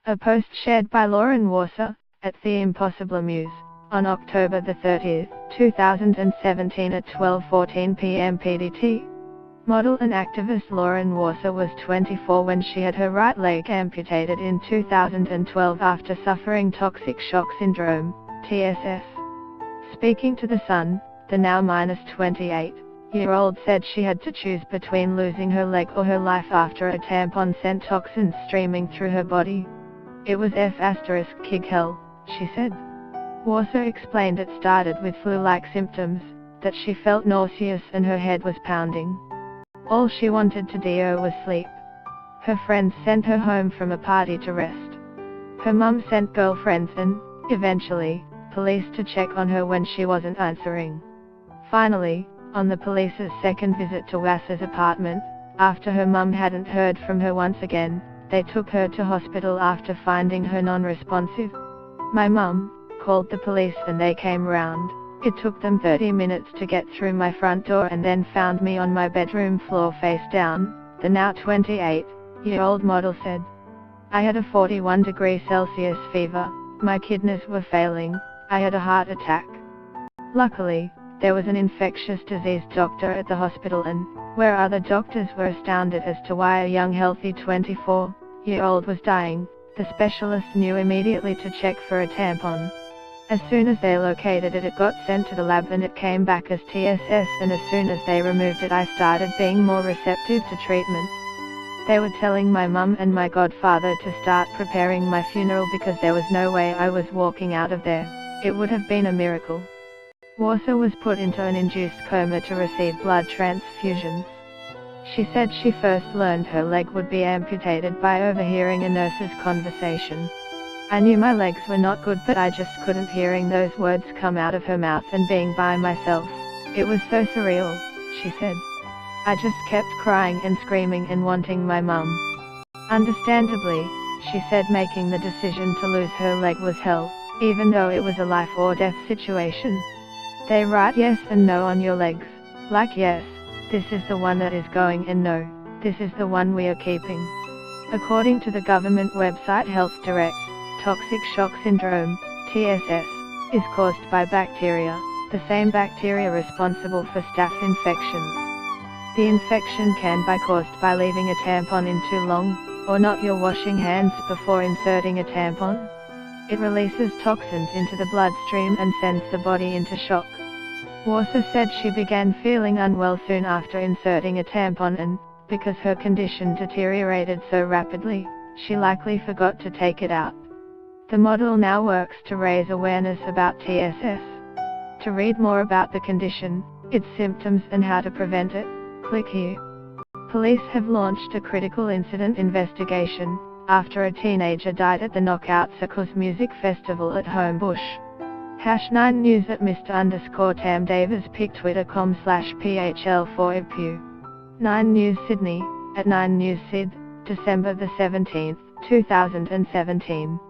A post shared by Lauren Warser, at The Impossible Muse, on October 30, 2017 at 12:14 p.m. PDT. Model and activist Lauren Warser was 24 when she had her right leg amputated in 2012 after suffering toxic shock syndrome, TSS. Speaking to The Sun, the now -28-year-old said she had to choose between losing her leg or her life after a tampon sent toxins streaming through her body. It was F***kig hell, she said. Warser explained it started with flu-like symptoms, that she felt nauseous and her head was pounding. All she wanted to do was sleep. Her friends sent her home from a party to rest. Her mum sent girlfriends and, eventually, police to check on her when she wasn't answering. Finally, on the police's second visit to Warser's apartment, after her mum hadn't heard from her once again, they took her to hospital after finding her non-responsive. My mum called the police and they came round. It took them 30 minutes to get through my front door and then found me on my bedroom floor face down, the now 28-year-old model said. I had a 41°C fever, my kidneys were failing, I had a heart attack. Luckily, there was an infectious disease doctor at the hospital and, where other doctors were astounded as to why a young healthy 24-year-old was dying, the specialists knew immediately to check for a tampon. As soon as they located it, it got sent to the lab and it came back as TSS, and as soon as they removed it I started being more receptive to treatment. They were telling my mum and my godfather to start preparing my funeral because there was no way I was walking out of there. It would have been a miracle. Warser was put into an induced coma to receive blood transfusions. She said she first learned her leg would be amputated by overhearing a nurse's conversation. I knew my legs were not good, but I just couldn't hearing those words come out of her mouth and being by myself. It was so surreal, she said. I just kept crying and screaming and wanting my mum. Understandably, she said making the decision to lose her leg was hell, even though it was a life or death situation. They write yes and no on your legs, like yes, this is the one that is going, and no, this is the one we are keeping. According to the government website Health Direct, toxic shock syndrome, TSS, is caused by bacteria, the same bacteria responsible for staph infections. The infection can be caused by leaving a tampon in too long, or not your washing hands before inserting a tampon. It releases toxins into the bloodstream and sends the body into shock. Warser said she began feeling unwell soon after inserting a tampon and, because her condition deteriorated so rapidly, she likely forgot to take it out. The model now works to raise awareness about TSS. To read more about the condition, its symptoms and how to prevent it, click here. Police have launched a critical incident investigation, after a teenager died at the Knockout Circus Music Festival at Homebush. #9news at Mr_Tam Davis pic twitter.com/PHL4IPU. 9 News Sydney, at 9 News Sid, December 17, 2017.